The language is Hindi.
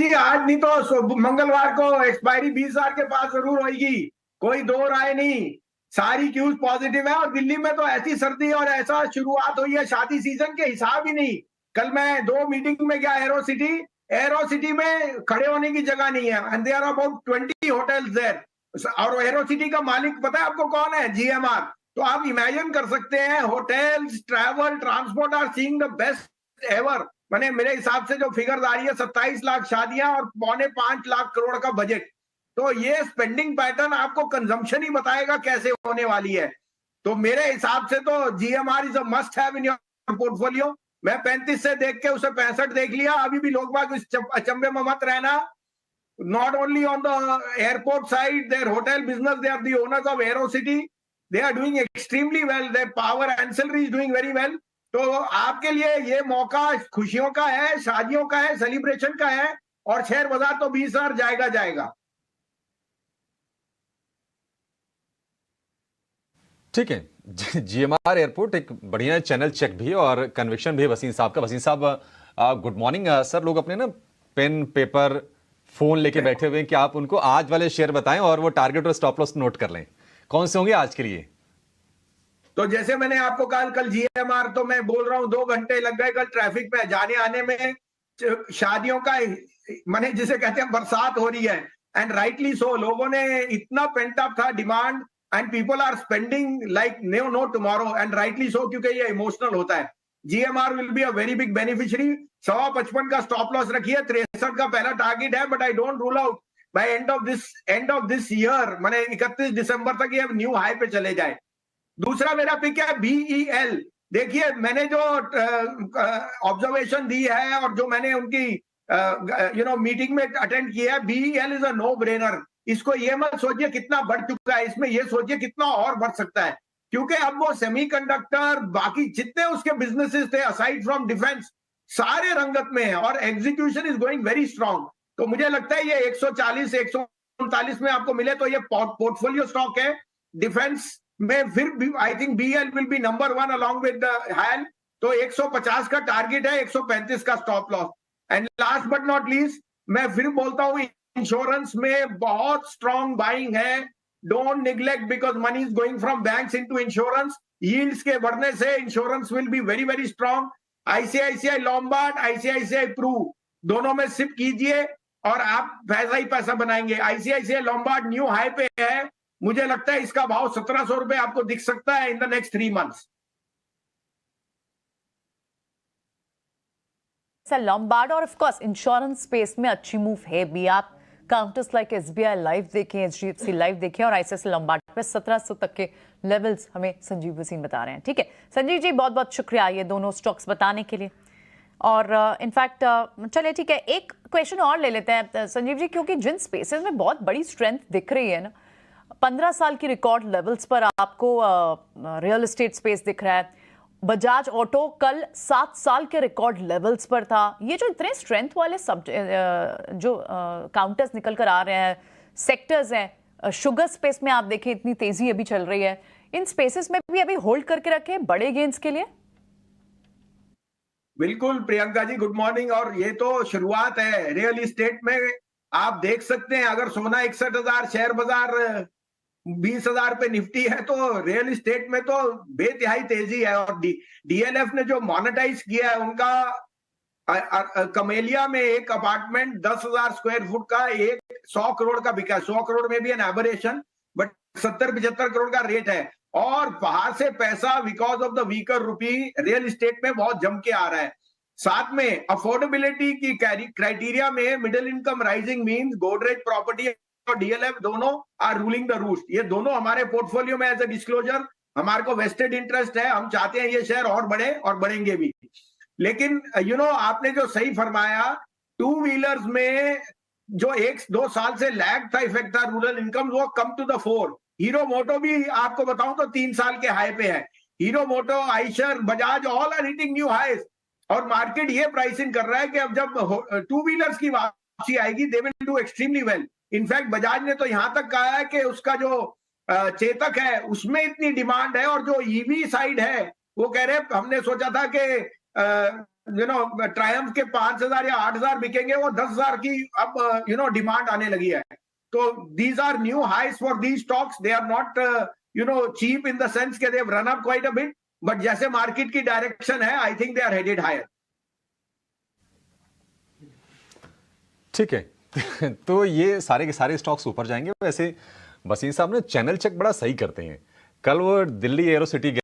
जी आज नहीं तो मंगलवार को एक्सपायरी 20,000 के पास जरूर होगी, कोई दो राय नहीं। सारी क्यूज पॉजिटिव है और दिल्ली में तो ऐसी सर्दी और ऐसा शुरुआत हुई है शादी सीजन के हिसाब ही नहीं। कल मैं 2 मीटिंग में गया एरो सिटी में खड़े होने की जगह नहीं है and there are about 20 hotels there. और एरो सिटी का मालिक पता है आपको कौन है? जीएमआर। तो आप इमेजिन कर सकते हैं hotels, travel, transport are seeing the best ever. मैंने मेरे हिसाब से जो फिगर आ रही है 27 लाख शादियां और 4.25 लाख करोड़ का बजट। तो ये स्पेंडिंग पैटर्न आपको कंजम्पशन ही बताएगा कैसे होने वाली है। तो मेरे हिसाब से तो GMR is a must have in your portfolio. मैं 35 से देख के उसे 65 देख लिया। अभी भी लोग बाग इस अचंभे में मत रहना। Not only on the airport side, their hotel business, they are the owners of AeroCity. They are doing extremely well. Their power ancillary is doing very well. तो आपके लिए ये मौका खुशियों का है, शादियों का है, सेलिब्रेशन का है और शेयर बाजार तो 20,000 जाएगा जाएगा। ठीक है। जीएमआर एयरपोर्ट एक बढ़िया चैनल चेक भी और कन्विक्शन भी वसीम साहब का। वसीम साहब गुड मॉर्निंग सर। लोग अपने ना पेन पेपर फोन लेके बैठे हुए हैं कि आप उनको आज वाले शेयर बताएं और वो टारगेट और स्टॉप लॉस नोट कर लें। कौन से होंगे आज के लिए? तो जैसे मैंने आपको कल जीएमआर तो मैं बोल रहा हूं 2 घंटे लग गए कल ट्रैफिक में जाने आने में। शादियों का माने जिसे कहते हैं बरसात हो रही है एंड राइटली सो। लोगों ने इतना पेंट अप था demand and people are spending like no tomorrow and rightly so क्योंकि ये इमोशनल होता है। GMR will be a very big beneficiary. 55 का स्टॉप लॉस रखिए, 63 का पहला टारगेट है but I don't rule out by end of this year माने 31 दिसंबर तक ये न्यू हाई पे चले जाए। दूसरा मेरा पिक है बीईएल। देखिए मैंने जो ऑब्जर्वेशन दी है और जो मैंने उनकी मीटिंग में अटेंड किया है, BEL is a no brainer. इसको ये मत सोचिए कितना बढ़ चुका है, इसमें ये सोचिए कितना और बढ़ सकता है क्योंकि अब वो सेमीकंडक्टर बाकी जितने उसके बिजनेसेस थे असाइड फ्रॉम डिफेंस सारे रंगत में है और execution is going very strong. तो मुझे लगता है ये 140 139 में आपको मिले तो ये पोर्टफोलियो स्टॉक है। डिफेंस में फिर I think BEL will be number 1 along with HAL. तो 150 का टारगेट है, 135 का stop loss. And last but not least मैं फिर बोलता हूं इंश्योरेंस में बहुत स्ट्रांग बाइंग है। Don't neglect because money is going from banks into insurance. Yields के बढ़ने से insurance will be very very strong. ICICI Lombard, ICICI Pru दोनों में सिप कीजिए और आप पैसा ही पैसा बनाएंगे। आईसीआईसीआई लॉम्बार्ड न्यू हाई पे है, मुझे लगता है इसका भाव 1700 रुपए आपको दिख सकता है in the next 3 months. Lombard और ऑफ कोर्स इंश्योरेंस स्पेस में अच्छी मूव है भी। आप काउंटर्स लाइक एसबीआई लाइव देखें, एचडीएफसी लाइव देखें और आईसीआईसीआई लॉम्बार्ड पे 1700 तक के लेवल्स हमें संजीव वसीम बता रहे हैं। ठीक है संजीव जी, बहुत बहुत शुक्रिया ये दोनों स्टॉक्स बताने के लिए। और इनफैक्ट चलिए ठीक है, एक क्वेश्चन और ले लेते हैं संजीव जी, क्योंकि जिन स्पेसेस में बहुत बड़ी स्ट्रेंथ दिख रही है ना, 15 साल की रिकॉर्ड लेवल्स पर आपको रियल एस्टेट स्पेस दिख रहा है। बजाज ऑटो कल 7 साल के रिकॉर्ड लेवल्स पर था। ये जो इतने स्ट्रेंथ वाले जो काउंटर्स निकल कर आ रहे हैं, सेक्टर्स हैं, शुगर स्पेस में आप देखें इतनी तेजी अभी चल रही है, इन स्पेसेस में भी अभी होल्ड करके रखें बड़े गेन्स के लिए। बिल्कुल प्रियंका जी, गुड मॉर्निंग। और ये तो शुरुआत है रियल एस्टेट में। आप देख सकते हैं अगर सोना 61,000, शेयर बाजार 20,000 पे निफ्टी है तो रियल एस्टेट में तो बेतिहाई तेजी है। और डीएलएफ ने जो मोनेटाइज किया है उनका कमेलिया में एक अपार्टमेंट 10,000 स्क्वायर फुट का 100 करोड़ का बिका है। 100 करोड़ में भी एन एबरेशन बट 70-75 करोड़ का रेट है। और बाहर से पैसा बिकॉज ऑफ द वीकर रूपी रियल एस्टेट में बहुत जम के आ रहा है। साथ में अफोर्डेबिलिटी की क्राइटेरिया में middle income rising means Godrej property और डीएलएफ दोनों आर रूलिंग द रूस्ट। ये दोनों हमारे पोर्टफोलियो में एज ए डिस्क्लोजर हमारे को वेस्टेड इंटरेस्ट है। हम चाहते हैं ये शेयर और बढ़े और बढ़ेंगे भी। लेकिन आपने जो सही फरमाया, 2 व्हीलर्स में जो 1-2 साल से लैग था इफेक्ट था रूरल इनकम, वो come to the four. Hero Moto भी आपको बताऊं तो 3 साल के हाई पे है। Hero Moto, Eicher, Bajaj all are hitting new highs. और मार्केट ये प्राइसिंग कर रहा है कि अब जब 2 व्हीलर्स की वापसी आएगी they will do extremely well. In fact Bajaj ने तो यहां तक कहा है कि उसका जो चेतक है उसमें इतनी डिमांड है और जो ईवी साइड है वो कह रहे हैं हमने सोचा था कि ट्रायम्फ के 5,000 या 8,000 बिकेंगे, वो 10,000 की अब डिमांड आने लगी है। तो these are new highs for these stocks, they are not cheap in the sense के they run up quite a bit, but जैसे मार्केट की डायरेक्शन है, I think they are headed higher. ठीक है तो ये सारे के सारे स्टॉक्स ऊपर जाएंगे। वैसे वसीम साहब ने चैनल चेक बड़ा सही करते हैं। कल वो दिल्ली एरो सिटी